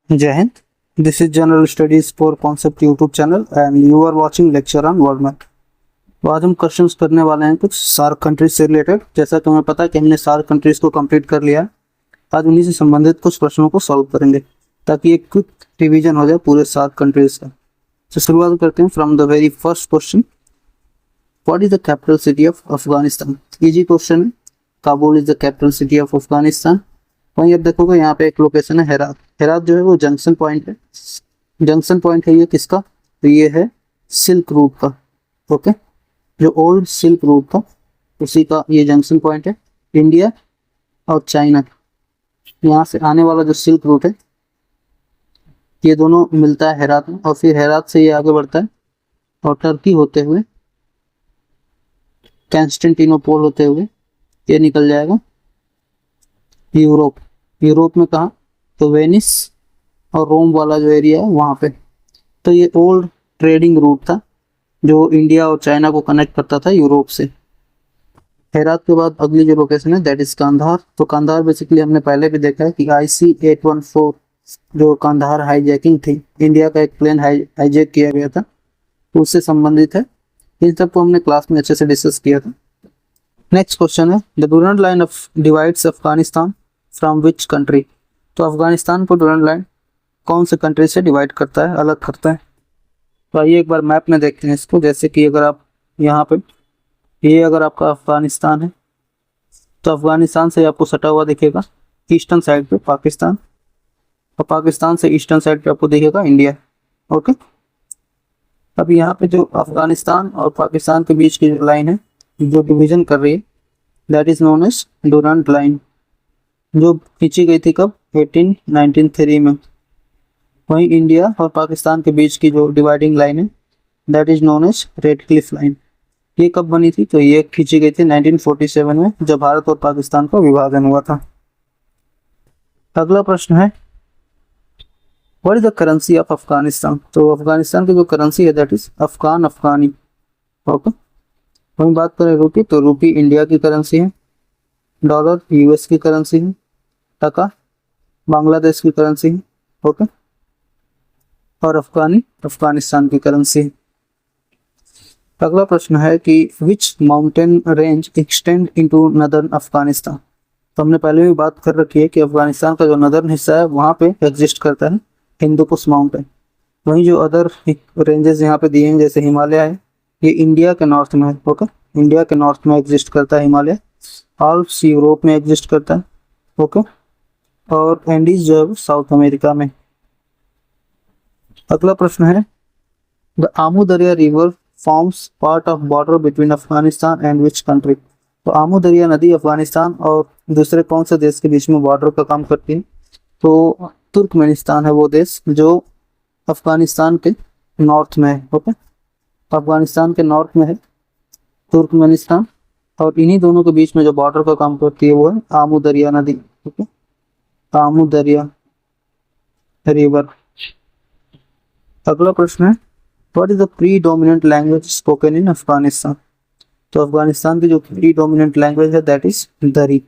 जय हिंद। This is general studies for concept YouTube channel and you are watching lecture on world map. तो आज हम questions करने वाले हैं कुछ सार्क कंट्रीज से रिलेटेड। जैसा तुम्हें पता है कि हमने सार्क कंट्रीज को कंप्लीट कर लिया है। आज उन्हीं से संबंधित कुछ प्रश्नों को सॉल्व करेंगे ताकि एक क्विक रिवीजन हो जाए पूरे सार्क कंट्रीज का। तो शुरुआत करते हैं from the very first question. What is the capital city of Afghanistan? Easy question है। Kabul is the capital city of Afghanistan. वहीं अब देखोगे यहाँ पे एक लोकेशन है हेरात। हेरात जो है वो जंक्शन पॉइंट है। जंक्शन पॉइंट है ये किसका? तो ये है सिल्क रूट का। ओके, जो ओल्ड सिल्क रूट था उसी का ये जंक्शन पॉइंट है। इंडिया और चाइना, यहाँ से आने वाला जो सिल्क रूट है ये दोनों मिलता है हेरात में, और फिर हेरात से ये आगे बढ़ता है और टर्की होते हुए कॉन्स्टेंटिनोपल होते हुए ये निकल जाएगा यूरोप। यूरोप में कहाँ? तो वेनिस और रोम वाला जो एरिया है वहाँ पे। तो ये ओल्ड ट्रेडिंग रूट था जो इंडिया और चाइना को कनेक्ट करता था यूरोप से। हेरात के बाद अगली जो लोकेशन है दैट इज कांधार। तो कांधार बेसिकली हमने पहले भी देखा है कि IC-814 जो कांधार हाईजैकिंग थी, इंडिया का एक प्लेन हाईजैक किया गया था, तो उससे संबंधित है। इन सबको हमने क्लास में अच्छे से डिस्कस किया था। नेक्स्ट क्वेश्चन है the Durand line of divides Afghanistan from which country? तो अफगानिस्तान को डूरंट लाइन कौन से कंट्री से डिवाइड करता है, अलग करता है? तो आइए एक बार मैप में देखते हैं इसको। जैसे कि अगर आप यहाँ पे, ये अगर आपका अफगानिस्तान है तो अफगानिस्तान से आपको सटा हुआ दिखेगा ईस्टर्न साइड पे पाकिस्तान, और पाकिस्तान से ईस्टर्न साइड पे आपको दिखेगा इंडिया। ओके, अब यहाँ पे जो अफगानिस्तान और पाकिस्तान के बीच की जो लाइन है जो डिवीजन कर रही है that is known as Durand line, जो खींची गई थी कब? 1893 में। वहीं इंडिया और पाकिस्तान के बीच की जो डिवाइडिंग लाइन है that is known as Radcliffe line. ये कब बनी थी? तो ये खींची गई थी 1947 में, जब भारत और पाकिस्तान का विभाजन हुआ था। अगला प्रश्न है what is the currency of Afghanistan? तो अफगानिस्तान की जो करेंसी है दैट इज अफगानी। ओके, वहीं बात करें रूपी, तो रूपी इंडिया की करेंसी है। डॉलर US की करेंसी है। टका बांग्लादेश की करेंसी है। ओके, और अफगानिस्तान की करेंसी है। अगला प्रश्न है कि विच mountain range extend into northern Afghanistan? तो हमने पहले भी बात कर रखी है कि अफगानिस्तान का जो नदर्न हिस्सा है वहाँ पे एग्जिस्ट करता है हिंदुकुश माउंटेन। वहीं जो अदर रेंजेस यहाँ पे दिए हैं जैसे हिमालय है, ये इंडिया के नॉर्थ में है। ओके, इंडिया के नॉर्थ में एग्जिस्ट करता है हिमालय। आल्प्स यूरोप में एग्जिस्ट करता है। ओके, और एंडीज जो है साउथ अमेरिका में। अगला प्रश्न है द आमू दरिया river forms part of border between Afghanistan and which country? तो आमू दरिया नदी अफगानिस्तान और दूसरे कौन से देश के बीच में बॉर्डर का काम करती है? तो तुर्कमेनिस्तान है वो देश जो अफगानिस्तान के नॉर्थ में है। ओके, अफगानिस्तान के नॉर्थ में है तुर्कमेनिस्तान, और इन्हीं दोनों के बीच में जो बॉर्डर का काम करती है वो है आमू दरिया नदी। ओके, आमू दरिया रिवर। अगला प्रश्न है what is the predominant language spoken in Afghanistan? तो अफगानिस्तान की जो प्रीडोमिनेंट लैंग्वेज है दैट इज दरी।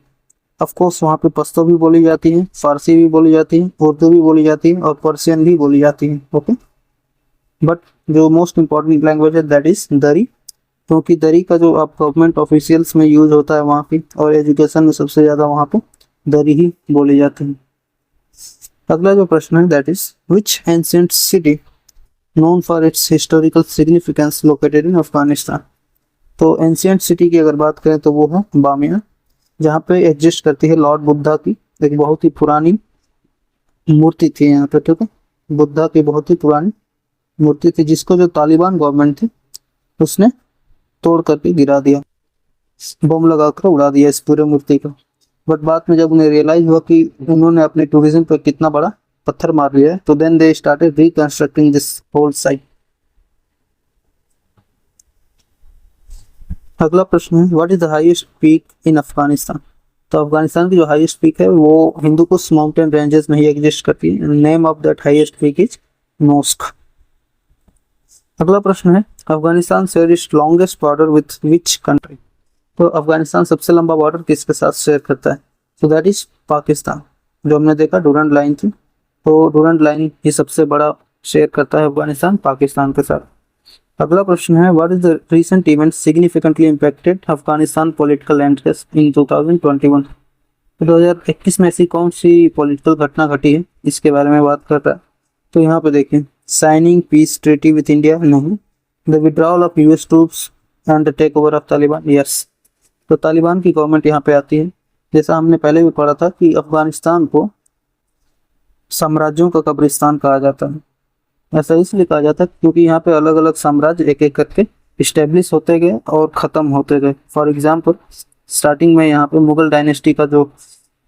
ऑफ कोर्स वहाँ पे पश्तो भी बोली जाती है, फारसी भी बोली जाती है, उर्दू भी बोली जाती है और पर्शियन भी बोली जाती है। ओके, बट जो मोस्ट इंपॉर्टेंट लैंग्वेज है दैट इज दरी, क्योंकि दरी का जो आप गवर्नमेंट ऑफिशियल्स में यूज होता है वहाँ पे, और एजुकेशन में सबसे ज़्यादा वहाँ पे दरी ही बोली जाती है। अगला जो प्रश्न है that is which ancient city known for its historical significance located in Afghanistan? तो एंशिएंट सिटी की अगर बात करें तो वो है बामियान, जहाँ पे एग्जिस्ट करती है लॉर्ड बुद्धा की एक बहुत ही पुरानी मूर्ति थी यहाँ पे। ठीक है, बुद्धा की बहुत ही पुरानी मूर्ति थी जिसको जो तालिबान गवर्नमेंट थी उसने तोड़ करके गिरा दिया, बम लगाकर उड़ा दिया इस पूरे मूर्ति को। बट बाद में जब उन्हें रियलाइज हुआ कि उन्होंने अपने टूरिज्म पर कितना बड़ा पत्थर मार लिया है, तो then they started reconstructing this whole site. अगला प्रश्न है what is the highest peak in Afghanistan? तो अफगानिस्तान की जो हाईएस्ट पीक है वो हिंदुकुश माउंटेन रेंजेस में ही एग्जिस्ट करती है। Name of that highest peak is Noshaq. अगला प्रश्न है Afghanistan share its longest border with which country? तो अफगानिस्तान सबसे लंबा बॉर्डर किसके साथ शेयर करता है? तो दैट इज पाकिस्तान। जो हमने देखा डूरंट लाइन थी तो डूरंट लाइन ये सबसे बड़ा शेयर करता है अफगानिस्तान पाकिस्तान के साथ। अगला प्रश्न है, what is the recent event significantly impacted Afghanistan political landscape इन 2021। तो 2021 में ऐसी कौन सी पॉलिटिकल घटना घटी है, इसके बारे में बात कर रहा है। तो यहाँ पे देखिए, signing peace treaty with India, नहीं। The withdrawal of US troops and the take over of Taliban, yes. तो तालिबान की गवर्नमेंट यहाँ पे आती है। जैसा हमने पहले भी पढ़ा था कि अफगानिस्तान को साम्राज्यों का कब्रिस्तान कहा जाता है। ऐसा इसलिए कहा जाता है क्योंकि यहाँ पे अलग अलग साम्राज्य एक एक करके इस्टेब्लिश होते गए और ख़त्म होते गए। फॉर एग्जांपल, स्टार्टिंग में यहाँ पे मुगल डायनेस्टी का जो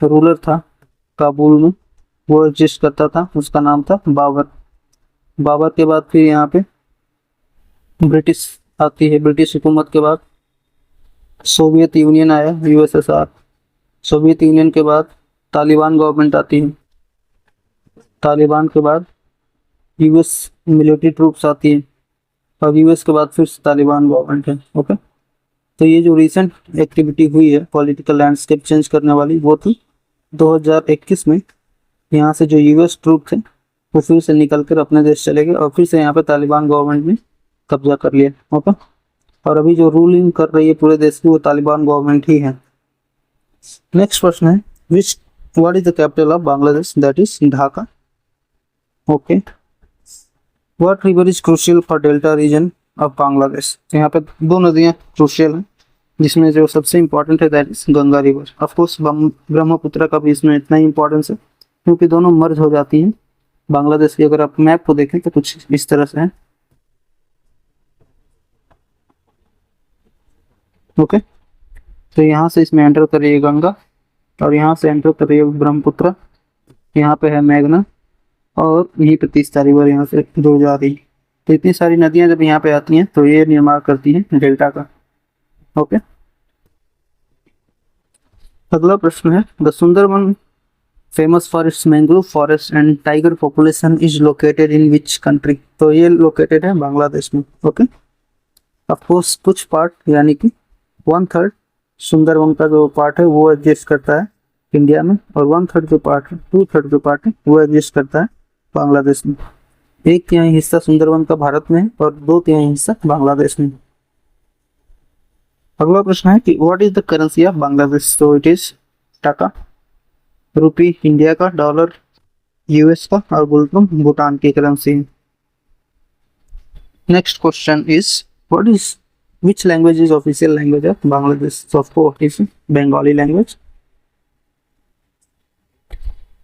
रूलर था काबुल में, वो एग्जिस्ट करता था, उसका नाम था बाबर। बाबर के बाद फिर यहाँ पे ब्रिटिश आती है। ब्रिटिश हुकूमत के बाद सोवियत यूनियन आया, यूएसएसआर। सोवियत यूनियन के बाद तालिबान गवर्नमेंट आती है। तालिबान के बाद यूएस मिलिट्री ट्रूप्स आती है और यूएस के बाद फिर तालिबान गवर्नमेंट है। ओके, तो ये जो रिसेंट एक्टिविटी हुई है पॉलिटिकल लैंडस्केप चेंज करने वाली, वो थी 2021 में। यहाँ से जो यूएस ट्रूप थे वो फिर से निकल कर अपने देश चले गए और फिर से यहाँ पे तालिबान गवर्नमेंट ने कब्जा कर लिया। ओके, और अभी जो रूलिंग कर रही है पूरे देश की वो तालिबान गवर्नमेंट ही है। नेक्स्ट प्रश्न है, what is the capital of Bangladesh, that is Dhaka. Okay, what river is crucial for delta region of Bangladesh. यहाँ पे दो नदियाँ क्रूशियल हैं, जिसमें जो सबसे इंपॉर्टेंट है that is Ganga river. Of course Brahmaputra का भी इसमें इतना ही इंपॉर्टेंस है क्योंकि दोनों मर्ज हो जाती हैं बांग्लादेश की। अगर आप मैप को देखें तो कुछ इस तरह से है। ओके, तो यहाँ से इसमें एंटर करिए गंगा और यहाँ से एंटर करिए ब्रह्मपुत्र। यहाँ पे है मेघना और यहीं पे तीस्ता रिवर यहाँ से जुड़ जा रही। तो इतनी सारी नदियाँ जब यहाँ पे आती हैं तो ये निर्माण करती हैं डेल्टा का। ओके, अगला प्रश्न है, the Sundarbans famous for its mangrove forest and tiger population is located in which country. तो ये लोकेटेड है बांग्लादेश में। ओके, ऑफ कोर्स कुछ पार्ट यानी कि 1/3 सुंदरवन का जो पार्ट है वो एग्जिस्ट करता है इंडिया में, और 1/3 जो पार्ट है, 2/3 जो पार्ट है वो एग्जिस्ट करता है बांग्लादेश में। 1/3 हिस्सा सुंदरवन का भारत में है और 2/3 हिस्सा बांग्लादेश में। अगला प्रश्न है कि what is the currency of Bangladesh. तो इट इज टाका, रुपी इंडिया का, डॉलर यूएस का और गुल्टम भूटान की करेंसी है। Next question is, what is which language is official language of Bangladesh? So of course is Bengali language.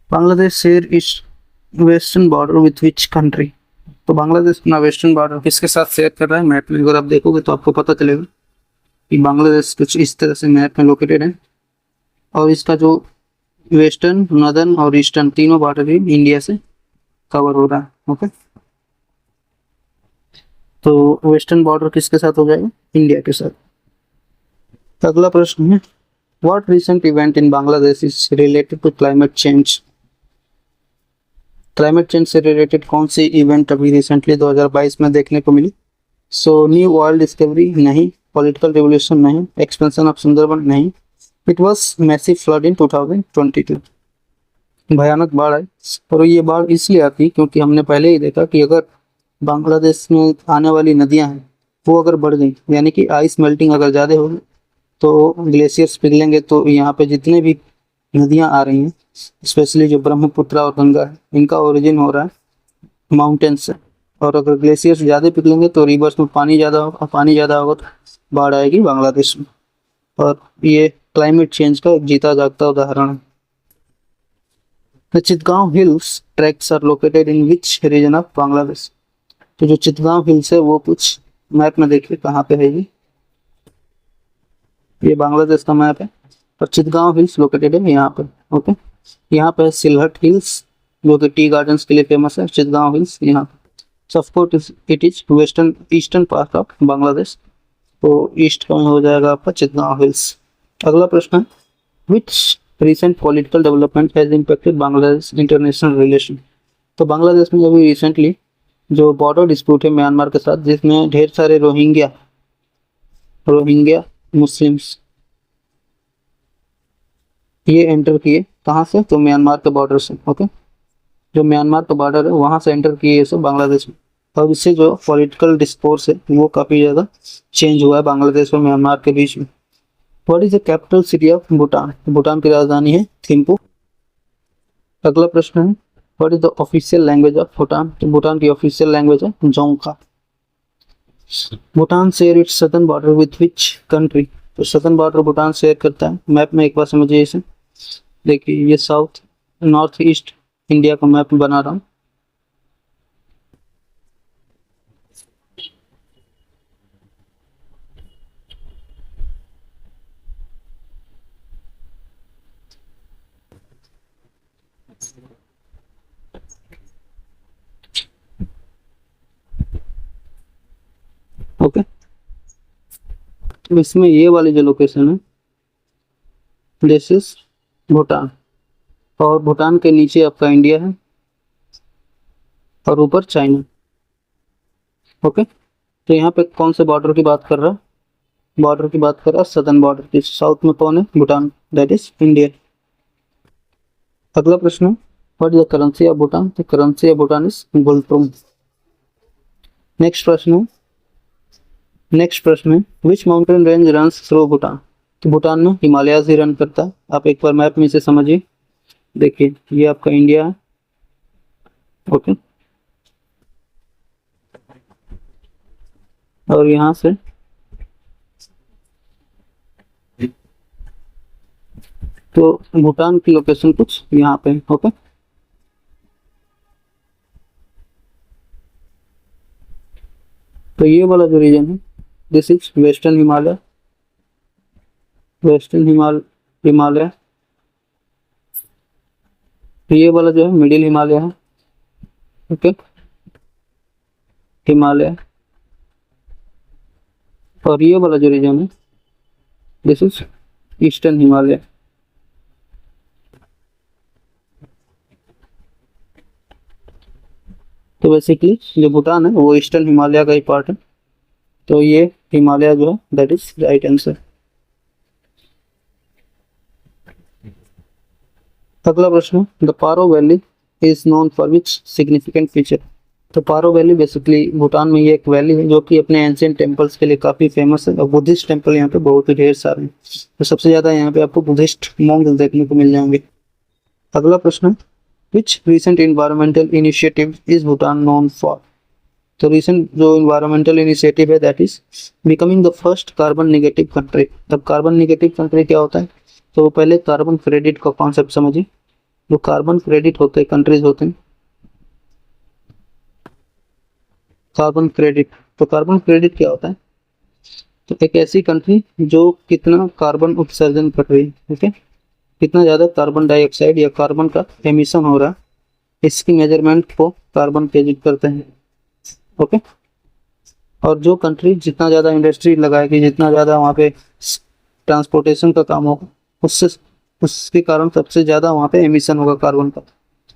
Bangladesh share its western border with which country? तो बांग्लादेश अपना western border किसके साथ share कर रहा है? मैप में अगर आप देखोगे तो आपको पता चलेगा कि बांग्लादेश कुछ इस तरह से मैप में लोकेटेड है और इसका जो वेस्टर्न, नॉर्दर्न और ईस्टर्न तीनों बॉर्डर भी इंडिया से कवर हो रहा है। ओके, तो वेस्टर्न बॉर्डर किसके साथ हो जाएगा? इंडिया के साथ। अगला प्रश्न है, what recent event in Bangladesh is related to climate change. Climate change से रिलेटेड कौन सी इवेंट अभी रिसेंटली 2022 में देखने को मिली? सो न्यू वर्ल्ड डिस्कवरी नहीं, पॉलिटिकल रिवोल्यूशन नहीं, एक्सपेंशन ऑफ सुंदरबन नहीं, it was massive flood in 2022। भयानक बाढ़ है, और ये बाढ़ इसलिए आती क्योंकि हमने पहले ही देखा कि अगर बांग्लादेश में आने वाली नदियां हैं वो अगर बढ़ गई, यानी कि आइस मेल्टिंग अगर ज़्यादा होगी तो ग्लेशियर्स पिघलेंगे, तो यहाँ पे जितने भी नदियां आ रही हैं, स्पेशली जो ब्रह्मपुत्र और गंगा है, इनका ओरिजिन हो रहा है माउंटेन से, और अगर ग्लेशियर्स ज़्यादा पिघलेंगे तो रिवर्स में पानी ज़्यादा होगा, पानी ज़्यादा होगा तो बाढ़ आएगी बांग्लादेश में। और ये क्लाइमेट चेंज का एक जीता जागता उदाहरण है। The Chittagong hills tracts are located in which region of Bangladesh. तो जो चितगांव हिल्स है वो कुछ मैप में देखिए कहाँ पे है। ये बांग्लादेश का मैप है और चितगांव हिल्स लोकेटेड है यहाँ पे। ओके, यहाँ पे सिलहट हिल्स जो कि टी गार्डन्स के लिए फेमस है, चितगांव हिल्स यहाँ पे। Of course it is western eastern part of Bangladesh, तो ईस्ट में हो जाएगा आपका चितगांव हिल्स। अगला प्रश्न है, which recent political development has impacted Bangladesh international relation. तो बांग्लादेश में अभी रिसेंटली जो बॉर्डर डिस्प्यूट है म्यांमार के साथ, जिसमें ढेर सारे रोहिंग्या मुस्लिम्स ये एंटर किए, कहाँ से? तो म्यांमार के बॉर्डर से। ओके, जो म्यांमार का बॉर्डर है वहां से एंटर किए सब बांग्लादेश में। अब इससे जो पॉलिटिकल डिस्कोर्स है वो काफी ज्यादा चेंज हुआ है बांग्लादेश और म्यांमार के बीच में। What is the capital city of Bhutan? Bhutan की राजधानी है थिम्पू। अगला प्रश्न है what is the official language of Bhutan? तो भूटान की ऑफिशियल लैंग्वेज है Dzongkha. Bhutan share its southern border with which country? तो सदर्न बॉर्डर भूटान शेयर करता है, मैप में एक बार समझिए इसे। देखिए ये साउथ नॉर्थ ईस्ट इंडिया का मैप बना रहा हूँ। ओके, तो इसमें ये वाली जो लोकेशन है दिस इज भूटान, और भूटान के नीचे आपका इंडिया है और ऊपर चाइना। ओके, तो यहाँ पे कौन से बॉर्डर की बात कर रहा है? बॉर्डर की बात कर रहा है सदर्न बॉर्डर की। साउथ में कौन है? Bhutan, that is India. अगला प्रश्न what is the currency of Bhutan? तो currency of Bhutan is ngultrum. Next प्रश्न है which mountain range runs through Bhutan? तो भूटान में हिमालयाज ही रन करता है। आप एक बार मैप में इसे समझिए। देखिए ये आपका इंडिया है। ओके, और यहाँ से तो भूटान की लोकेशन कुछ यहाँ पे। ओके, तो ये वाला जो रीजन है this is western Himalaya. Himalaya, तो ये वाला जो है मिडिल हिमालय है। ओके, हिमालय, और ये वाला जो रीजन है दिस इज ईस्टर्न हिमालय। तो बेसिकली जो भूटान है वो ईस्टर्न हिमालय का ही पार्ट है। तो ये हिमालय जो है दैट इज राइट आंसर। अगला प्रश्न the Paro valley is known for which significant feature? तो पारो वैली बेसिकली भूटान में ये एक वैली है जो कि अपने एंशिएंट टेम्पल्स के लिए काफी फेमस है, और बुद्धिस्ट टेम्पल यहाँ पे बहुत ही ढेर सारे हैं। तो सबसे ज्यादा यहाँ पे आपको बुद्धिस्ट मॉन्क्स देखने को मिल जाएंगे। अगला प्रश्न which recent environmental initiative is Bhutan known for? तो रिसेंट जो इन्वायरमेंटल इनिशिएटिव है that is becoming the first carbon negative country. तब कार्बन निगेटिव कंट्री क्या होता है? तो पहले कार्बन क्रेडिट का कॉन्सेप्ट समझिए। जो कार्बन क्रेडिट होते हैं कंट्रीज होते हैं कार्बन क्रेडिट। तो कार्बन क्रेडिट क्या होता है? तो एक ऐसी कंट्री जो कितना कार्बन उत्सर्जन कर रही है, ठीक है, कितना ज्यादा कार्बन डाइऑक्साइड या कार्बन का एमिशन हो रहा है, इसकी मेजरमेंट को कार्बन क्रेडिट करते हैं। ओके, और जो कंट्री जितना ज्यादा इंडस्ट्री लगाएगी, जितना ज्यादा वहाँ पे ट्रांसपोर्टेशन का काम होगा, उसके कारण सबसे ज्यादा वहाँ पे एमिशन होगा कार्बन का।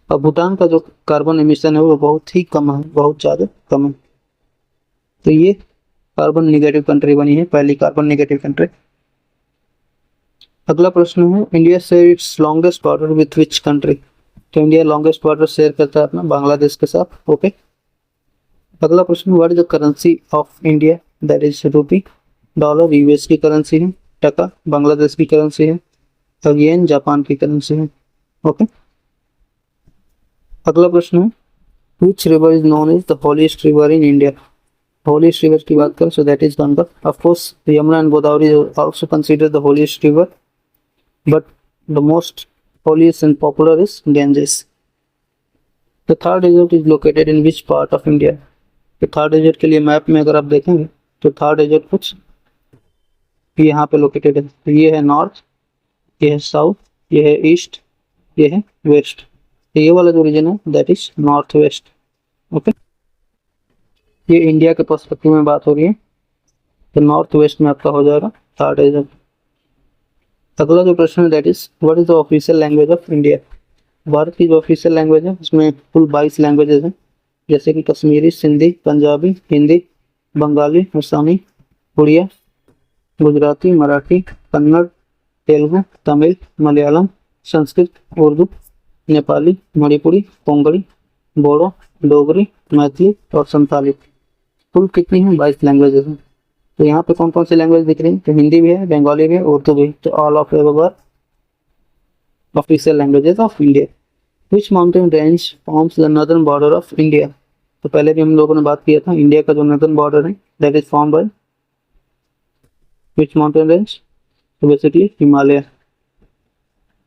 और भूटान का जो कार्बन एमिशन है वो बहुत ही कम है, बहुत ज्यादा कम है। तो ये कार्बन निगेटिव कंट्री बनी है, पहली कार्बन निगेटिव कंट्री। अगला प्रश्न है India share its longest border with which country? तो इंडिया लॉन्गेस्ट बॉर्डर शेयर करता है अपना बांग्लादेश के साथ। ओके, अगला प्रश्न what is the currency of India? That is rupee. Dollar US की करेंसी है, टका बांग्लादेश की करेंसी है, और येन जापान की करेंसी है। ओके, अगला प्रश्न है which river is known as the holiest river in India? holiest river की बात करें so that is Ganga. Of course Yamuna and Godavari are also considered the holiest river, but the most holiest and popular is Ganges. The third desert is located in which part of India? तो third desert के लिए map में अगर आप देखेंगे तो third desert कुछ यहाँ पे लोकेटेड है। तो ये है नॉर्थ, ये है साउथ, ये है ईस्ट, ये है वेस्ट। तो ये वाला जो रीजन है that is north west. Okay, ये इंडिया के पर्सपेक्टिव में बात हो रही है, तो नॉर्थ वेस्ट में आपका हो जाएगा थर्ड रीजन। अगला जो प्रश्न है that is what is the official language of India? Bharat की जो ऑफिशियल लैंग्वेज है उसमें कुल 22 लैंग्वेजेस हैं, जैसे कि कश्मीरी, सिंधी, पंजाबी, हिंदी, बंगाली, असमी, उड़िया, गुजराती, मराठी, कन्नड़, तेलुगु, तमिल, मलयालम, संस्कृत, उर्दू, नेपाली, मणिपुरी, कोंकणी, बोडो, डोगरी, मैथिली और संथाली। कुल कितनी है? 22 लैंग्वेजेस हैं। तो यहाँ पे कौन कौन सी लैंग्वेज दिख रही है? तो हिंदी भी है, बंगाली भी है, उर्दू भी है। तो all of ever official languages of India. Which mountain range forms the northern border of India? तो पहले भी हम लोगों ने बात किया था, इंडिया का जो नॉर्दर्न बॉर्डर है that is form by which mountain range? तो बेसिकली हिमालय।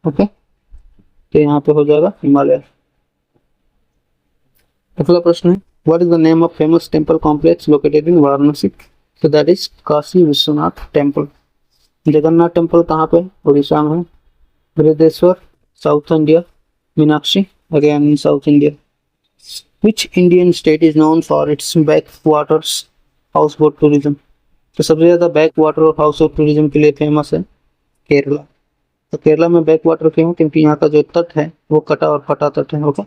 ओके, तो यहाँ पे हो जाएगा हिमालय। अगला प्रश्न है, what is the name of famous temple complex located in Varanasi? तो that is Kashi Vishwanath temple. Jagannath temple कहाँ पे? उड़ीसा में है। Brihadeshwar, south India. Meenakshi, again in south India. Which Indian state is known for its backwaters house boat tourism? तो सबसे ज्यादा back water और house boat tourism के लिए फेमस है केरला। तो केरला में बैक वाटर क्यों? क्योंकि यहाँ का जो तट है वो कटा और फटा तट है। ओके,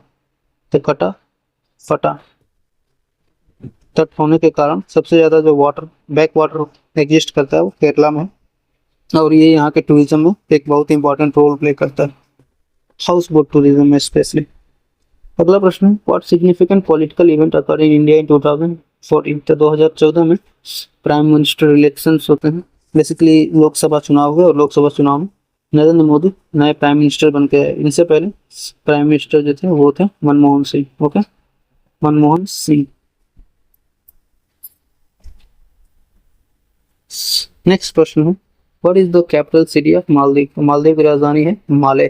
तो कटा फटा तट होने के कारण सबसे ज्यादा जो वाटर बैक वाटर एग्जिस्ट करता है वो केरला में है। और ये यहाँ के टूरिज्म में एक बहुत इंपॉर्टेंट रोल प्ले करता है, हाउस बोट टूरिज्म में स्पेशली। अगला प्रश्न, what significant political event occur in India in 2014? तो 2014 में प्राइम मिनिस्टर इलेक्शंस होते हैं। बेसिकली लोकसभा चुनाव हुए और लोकसभा चुनाव में नरेंद्र मोदी नए प्राइम मिनिस्टर बन के आए। इनसे पहले प्राइम मिनिस्टर जो थे वो थे मनमोहन सिंह। ओके, मनमोहन सिंह। नेक्स्ट प्रश्न है, what is the capital city of Maldives? तो मालदीव की राजधानी है माले,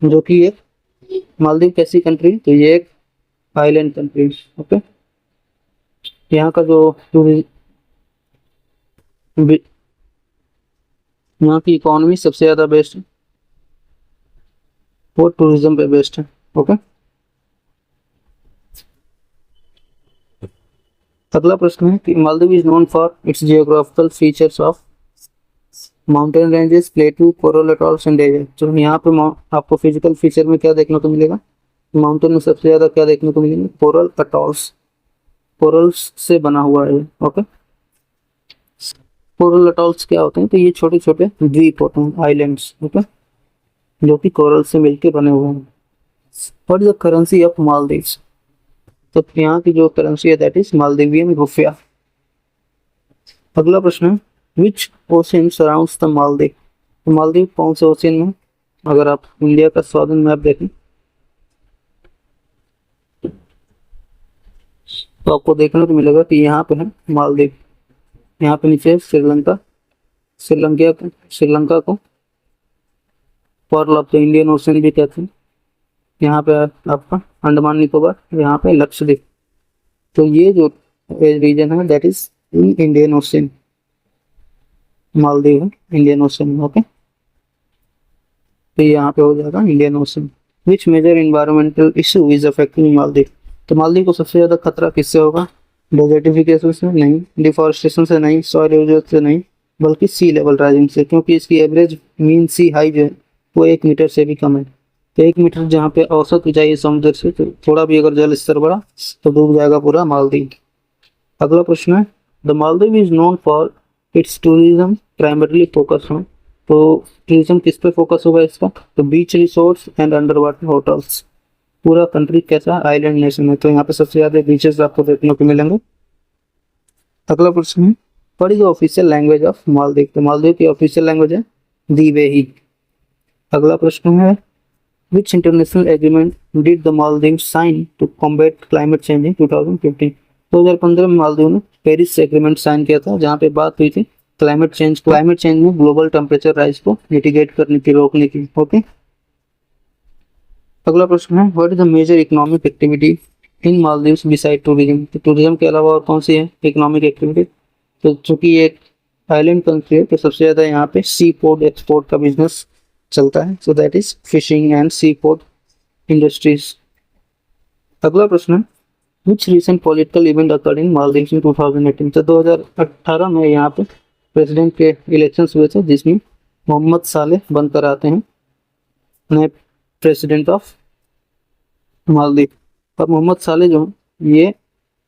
जो कि एक मालदीव कैसी कंट्री? तो ये एक आइलैंड कंट्री। ओके, यहाँ का जो यहाँ की इकोनॉमी सबसे ज्यादा बेस्ट है, वो टूरिज्म पे बेस्ड है। ओके, अगला प्रश्न है कि Maldives is known for its geographical features of mountain ranges, plateau, coral atolls and desert. तो यहाँ पे आपको फिजिकल फीचर में क्या देखने को मिलेगा? माउंटेन में सबसे ज्यादा क्या देखने को मिलेगा? Coral atolls. कोरल्स से बना हुआ है। ओके, कोरल अटॉल्स क्या होते हैं? तो ये छोटे छोटे द्वीप होते हैं, आइलैंड्स। ओके, जो कि कोरल से मिलकर बने हुए हैं। What is the currency of Maldives? तो यहाँ की जो करेंसी है दैट इज मालदीवियन रुपया। अगला प्रश्न है, विच ओशियन सराउंड्स द मालदीव? तो मालदीव कौन से ओशियन में? अगर आप इंडिया का सॉदर्न मैप देखें तो आपको देखने को मिलेगा कि यहाँ पे है मालदीव, यहाँ पे नीचे श्रीलंका। श्रीलंका को pearl of the Indian ocean भी कहते हैं। यहाँ पे आपका अंडमान निकोबार, यहाँ पे लक्षद्वीप। तो ये जो रीजन है that is in Indian ocean. Maldives है इंडियन ओशन में। ओके, तो यहाँ पे हो जाएगा Indian Ocean. Which major environmental issue is affecting Maldives? तो मालदीव को सबसे ज्यादा खतरा किससे होगा? डेजर्टिफिकेशन से नहीं, डिफॉरेस्टेशन से नहीं, सॉइल इरोजन से नहीं, बल्कि सी लेवल राइजिंग से। क्योंकि इसकी एवरेज मीन सी हाई जो है वो 1 मीटर से भी कम है। तो 1 मीटर जहाँ पे औसत ऊंचाई है समुद्र से, तो थोड़ा भी अगर जल स्तर बढ़ा तो डूब जाएगा पूरा मालदीव। अगला प्रश्न है, the Maldives is known for its tourism primarily focus on. तो टूरिज्म किस पे फोकस होगा इसका? तो beach resorts and underwater hotels. पूरा कंट्री कैसा? आइलैंड नेशन है, तो यहाँ पे सबसे ज्यादा बीचेस आपको देखने को मिलेंगे। अगला प्रश्न है, what is official language of Maldives? तो मालदीव की ऑफिशियल लैंग्वेज है दिवेही। अगला प्रश्न है, विच international agreement did the Maldives sign to combat climate change in 2015? 2015 में मालदीव ने पेरिस एग्रीमेंट साइन किया था, जहाँ पे बात हुई थी क्लाइमेट चेंज में ग्लोबल टेम्परेचर राइज को मिटिगेट करने की, रोकने की। ओके, अगला प्रश्न है, what is the major economic activity in Maldives beside tourism? तो टूरिज्म के अलावा और कौन सी है इकोनॉमिक एक्टिविटी? तो चूंकि ये एक आइलैंड कंट्री है तो सबसे ज्यादा यहाँ पे सी फूड एक्सपोर्ट का बिजनेस चलता है, so that is fishing and seafood industries. अगला प्रश्न है, which recent political event occurred in Maldives in 2018? तो 2018 में यहाँ पे प्रेसिडेंट के इलेक्शंस हुए थे, जिसमें मोहम्मद सालेह बनकर आते हैं नए प्रेसिडेंट ऑफ मालदीव। और मोहम्मद सालेह जो हैं ये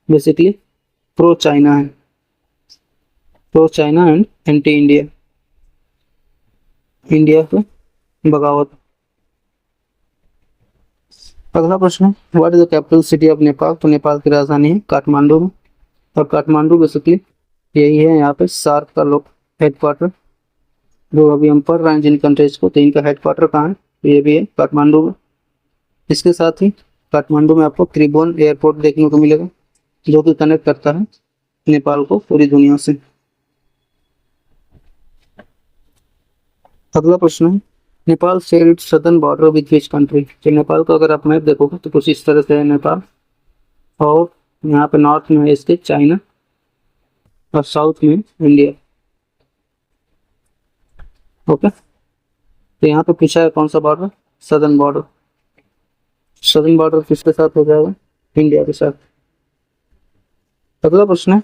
बेसिकली प्रो चाइना है, pro China and anti India, India पे बगावत। अगला प्रश्न है, what is the capital city of Nepal? तो नेपाल की राजधानी है काठमांडू में। और काठमांडू बेसिकली यही है यहाँ पे सार्क का लोग हेडक्वार्टर, जो अभी हम पढ़ रहे हैं जिन कंट्रीज को, तो इनका हेडक्वार्टर कहाँ है? तो ये भी है काठमांडू में। इसके साथ ही काठमांडू में आपको त्रिभुवन एयरपोर्ट देखने को मिलेगा, जो कि कनेक्ट करता है नेपाल को पूरी दुनिया से। अगला प्रश्न है, Nepal share its southern border with which country? तो नेपाल का अगर आप मैप देखोगे तो कुछ इस तरह से है नेपाल, और यहाँ पे नॉर्थ में है इसके चाइना और साउथ में इंडिया। ओके, तो यहाँ पे पूछा है कौन सा border? Southern border. Southern border किसके साथ हो जाएगा? इंडिया के साथ। अगला प्रश्न है,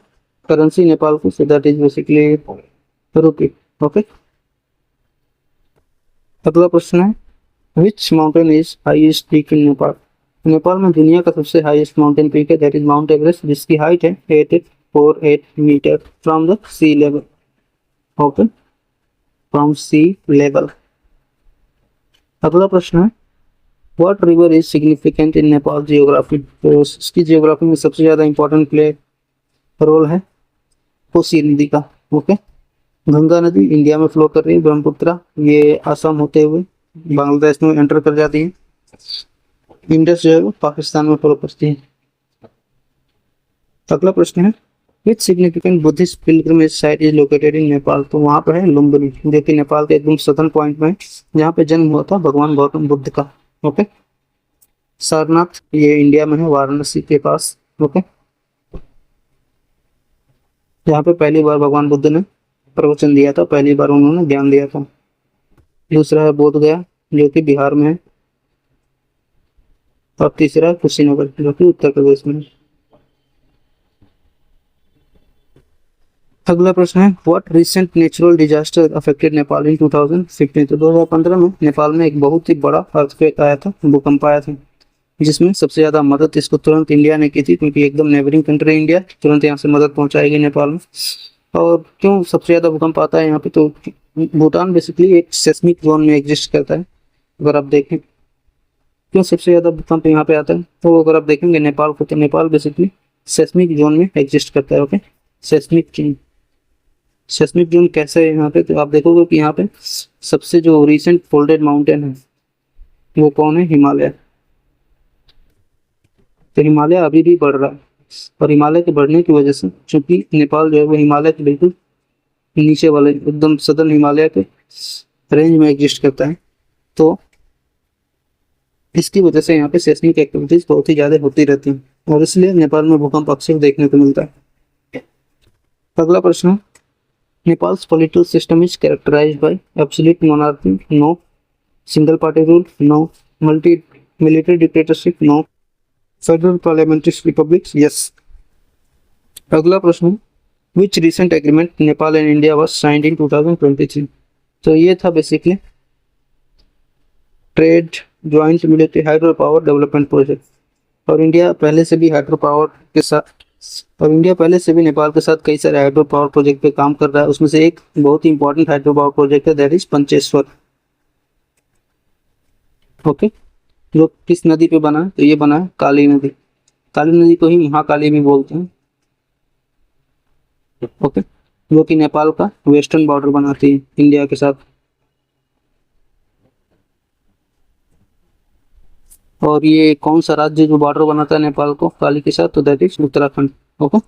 करेंसी नेपाल की, so that is basically rupee. Okay, अगला प्रश्न है, which mountain is highest peak in Nepal? Nepal में दुनिया का सबसे हाईएस्ट माउंटेन पीक है, दैट इज माउंट एवरेस्ट, जिसकी हाइट है 848 meter from the sea level. Okay, from sea level. अगला प्रश्न है, what river is significant in Nepal geography? तो इसकी जियोग्राफी में सबसे ज्यादा इंपॉर्टेंट प्ले रोल है कोसी नदी का। ओके, गंगा नदी इंडिया में फ्लो कर रही है, ब्रह्मपुत्र ये असम होते हुए बांग्लादेश में एंटर कर जाती है, इंडस जो है वो पाकिस्तान में फ्लो करती है। अगला प्रश्न है, which significant Buddhist pilgrimage site is located in Nepal? तो वहां पर है लुम्बिनी, जो कि नेपाल के एकदम सदर्न पॉइंट में, जहाँ पे जन्म हुआ था भगवान गौतम बुद्ध का। ओके, सारनाथ ये इंडिया में है, वाराणसी के पास। ओके, यहाँ पे पहली बार भगवान बुद्ध ने प्रवचन दिया था, पहली बार उन्होंने ज्ञान दिया था। दूसरा है बोध गया, जो कि बिहार में है। और तीसरा है कुशीनगर, जो कि उत्तर प्रदेश में है। अगला प्रश्न है, what recent natural disaster affected Nepal in 2015? तो 2015 में नेपाल में एक बहुत ही बड़ा अर्थक्वेक आया था, भूकंप आया था, जिसमें सबसे ज्यादा मदद इसको तुरंत इंडिया ने की थी, क्योंकि एकदम नेबरिंग कंट्री इंडिया, तुरंत यहाँ से मदद पहुंचाएगी नेपाल में। और क्यों सबसे ज्यादा भूकंप आता है यहाँ पे? तो भूटान बेसिकली एक सेस्मिक जोन में एग्जिस्ट करता है। अगर आप देखें क्यों सबसे ज्यादा भूकंप यहाँ पे आता है, तो अगर आप देखेंगे नेपाल को, तो नेपाल बेसिकली सेस्मिक जोन में एग्जिस्ट करता है। Okay, seismic zone. Seismic zone कैसे है यहाँ पे? तो आप देखोगे कि यहाँ पे सबसे जो रिसेंट फोल्डेड माउंटेन है वो कौन है? हिमालय। तो हिमालय अभी भी बढ़ रहा है, और हिमालय के बढ़ने की वजह से, चूंकि नेपाल जो है वो हिमालय के बिल्कुल नीचे वाले एकदम सदर्न हिमालय के रेंज में एग्जिस्ट करता है, तो इसकी वजह से यहाँ पे सेस्मिक एक्टिविटीज बहुत ही ज्यादा होती रहती हैं, और इसलिए नेपाल में भूकंप अक्सर देखने को मिलता है। अगला प्रश्न, Nepal's political system is characterized by absolute monarchy, no, single party rule, no, multi military dictatorship, no, federal parliamentary republic, yes. अगला प्रश्न, which recent agreement Nepal and India was signed in 2023? तो ये था basically trade joint military hydro power development project. और India पहले से भी hydro power के साथ, और इंडिया पहले से भी नेपाल के साथ कई सारे हाइड्रो पावर प्रोजेक्ट पे काम कर रहा है। उसमें से एक बहुत ही इंपॉर्टेंट हाइड्रो पावर प्रोजेक्ट है, दैट इज पंचेश्वर। ओके, जो किस नदी पे बना है? तो ये बना है काली नदी। काली नदी को ही महाकाली भी बोलते हैं। ओके, जो कि नेपाल का वेस्टर्न बॉर्डर बनाती है इंडिया के साथ। और ये कौन सा राज्य जो बॉर्डर बनाता है नेपाल को काली के साथ? तो दैट इज उत्तराखंड। ओके,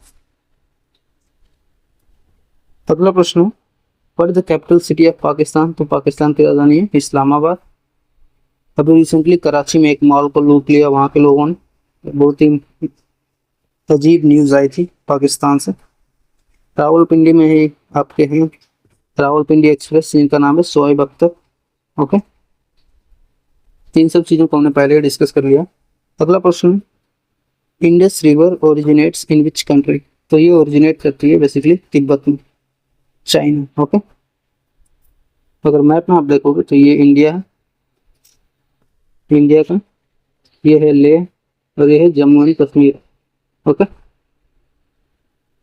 अगला प्रश्न, what is the capital city of Pakistan? तो पाकिस्तान की राजधानी है इस्लामाबाद। अभी रिसेंटली कराची में एक मॉल को लूट लिया वहाँ के लोगों ने, बहुत ही अजीब न्यूज आई थी पाकिस्तान से। रावलपिंडी में ही आपके हैं रावलपिंडी एक्सप्रेस, जिनका नाम है शोएब अख्तर। ओके, तीन सब चीजों को हमने पहले डिस्कस कर लिया। अगला प्रश्न, Indus river originates in which country? तो ये ओरिजिनेट करती है बेसिकली तिब्बत में, चाइना। ओके, अगर मैप में आप देखोगे तो ये इंडिया है, इंडिया का ये है लेह, और ये है जम्मू एंड कश्मीर। ओके,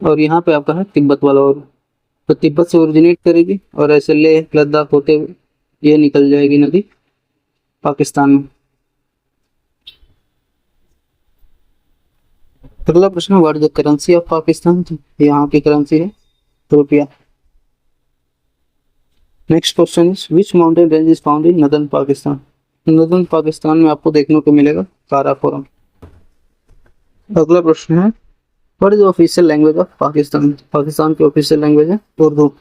और यहाँ पे आपका है तिब्बत वाला, और तो तिब्बत से ओरिजिनेट करेगी और ऐसे लेह लद्दाख होते हुए ये निकल जाएगी नदी पाकिस्तान में। अगला प्रश्न, what is the currency of Pakistan? यहाँ की करेंसी है रुपया। Next question is which mountain range is found in northern Pakistan? Northern Pakistan में आपको देखने को मिलेगा काराकोरम। अगला प्रश्न है, what is the official language of Pakistan? Pakistan की ऑफिशियल लैंग्वेज है Urdu.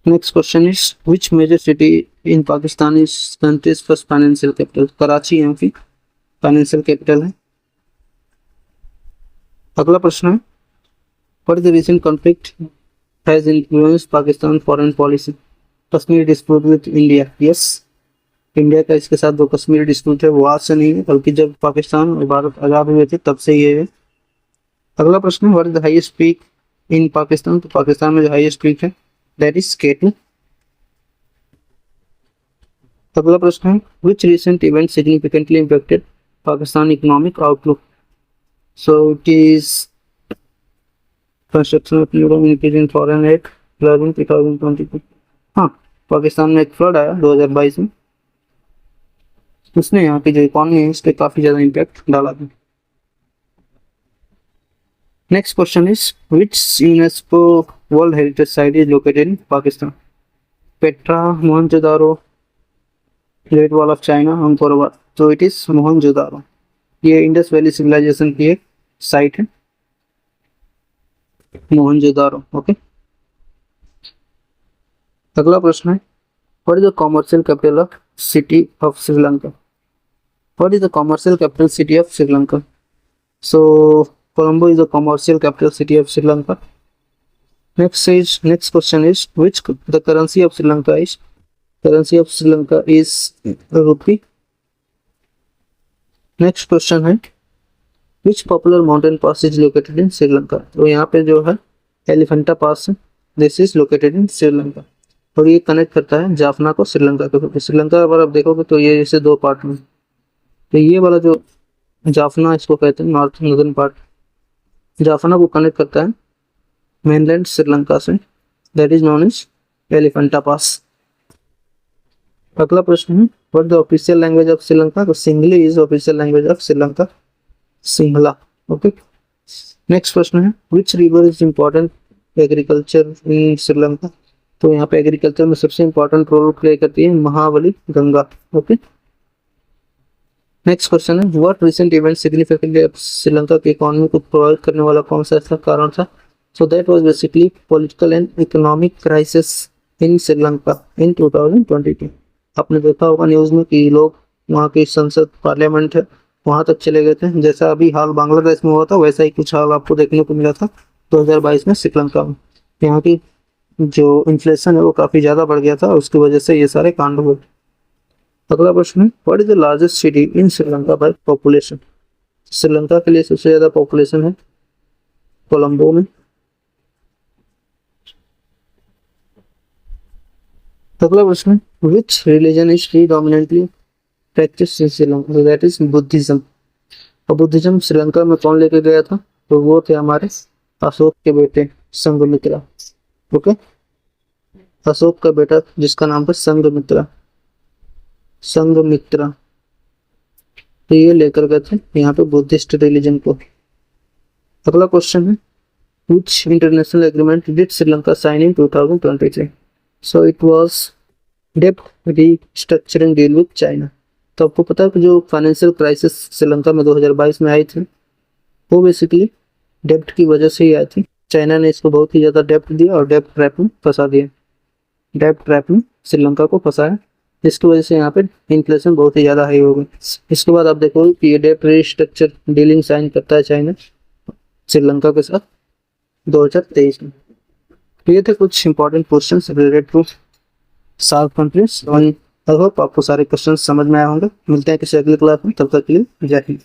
Next question is which major city in Pakistan is country's first financial capital? Karachi यहाँ की फाइनेंशियल कैपिटल है। अगला प्रश्न है, what is the recent conflict has influenced Pakistan foreign policy? Kashmir dispute with India. Yes, India का इसके साथ जो कश्मीर डिस्प्यूट है वो आज से नहीं है, बल्कि जब पाकिस्तान और भारत आजाद हुए थे तब से ये है। अगला प्रश्न है, what is the highest peak इन पाकिस्तान? तो पाकिस्तान में जो हाईएस्ट पीक है दैट इज K2। अगला प्रश्न है, which recent event significantly impacted Pakistan economic outlook? So it is construction of new increase in foreign aid flood in 2022। हाँ, पाकिस्तान में एक फ्लड आया 2022 में, उसने यहाँ की जो इकोनॉमी है इस पर काफी ज्यादा इम्पैक्ट डाला था। Next question is which UNESCO world heritage site is located in Pakistan? Petra, Mohenjodaro, great wall of China, Angkor Wat. तो इट इज मोहनजोदारो। ये इंडस वैली सिविलाइजेशन की एक साइट है, मोहनजोदारो। ओके। अगला प्रश्न है, what is the commercial capital of city of Sri Lanka? What is the commercial capital city of Sri Lanka? So Colombo is the commercial capital city of Sri Lanka. Next question is which the currency of Sri Lanka is? Currency of Sri Lanka is rupee. Next question है, which popular mountain pass is located in Sri Lanka? तो यहाँ पे जो है एलिफेंटा पास है, this is located इन श्रीलंका, और ये connect करता है जाफना को श्रीलंका के। श्रीलंका अगर आप देखोगे तो ये जैसे दो पार्ट में, तो ये वाला जो जाफना इसको कहते हैं नॉर्थ नॉर्दर्न पार्ट, जाफना को कनेक्ट करता है मेनलैंड श्रीलंका से, that is known as Elephant Pass. अगला प्रश्न है, what the official language of Sri Lanka? तो Sinhali is official language of Sri Lanka, Sinhala. Okay. Next प्रश्न है, which river is important agriculture in Sri Lanka? तो यहाँ पे एग्रीकल्चर में सबसे इंपॉर्टेंट रोल प्ले करती है महाबली गंगा। ओके। नेक्स्ट क्वेश्चन है, what recent event significantly Sri Lanka की इकोनॉमी को प्रभावित करने वाला कौन सा ऐसा कारण था? So that was basically political and economic crisis in Sri Lanka in 2022। आपने देखा होगा न्यूज में कि लोग वहाँ की संसद पार्लियामेंट है वहाँ तक चले गए थे, जैसा अभी हाल बांग्लादेश में हुआ था वैसा ही कुछ हाल आपको देखने को मिला था 2022 में श्रीलंका में। यहाँ की जो इन्फ्लेशन है वो काफी ज्यादा बढ़ गया था, उसकी वजह से ये सारे कांड हुए। अगला प्रश्न है, what is the largest city in Sri Lanka by population? Sri Lanka के लिए सबसे ज्यादा पॉपुलेशन है कोलंबो में। अगला प्रश्न है, which religion is predominantly practised in Sri Lanka? That is Buddhism. और बुद्धिज्म श्रीलंका में कौन लेके गया था? तो वो थे हमारे अशोक के बेटे संघमित्रा। ओके, अशोक का बेटा जिसका नाम था संघमित्रा, संघमित्रा, तो ये लेकर गए थे यहाँ पे बुद्धिस्ट रिलीजन को। अगला क्वेश्चन है, which international agreement did Sri Lanka sign in 2023? So it was डेब्ट रीस्ट्रक्चरिंग डील विद चाइना। तो आपको पता है कि जो फाइनेंशियल क्राइसिस श्रीलंका में 2022 में आई थी वो बेसिकली डेब्ट की वजह से ही आई थी। चाइना ने इसको बहुत ही ज़्यादा डेब्ट दिया और डेब्ट ट्रैप में फंसा दिया, डेब्ट ट्रैप में श्रीलंका को फंसाया, जिसकी वजह से यहाँ पे इन्फ्लेशन बहुत ही ज़्यादा हाई हो गई। इसके बाद आप देखोगे कि ये डेब्ट रीस्ट्रक्चर डीलिंग साइन करता है चाइना श्रीलंका के साथ 2023 में। तो ये थे कुछ important question related to South countries. I hope आपको सारे क्वेश्चन समझ में आए होंगे। मिलते हैं किसी अगली क्लास में, तब तक के लिए जय हिंद।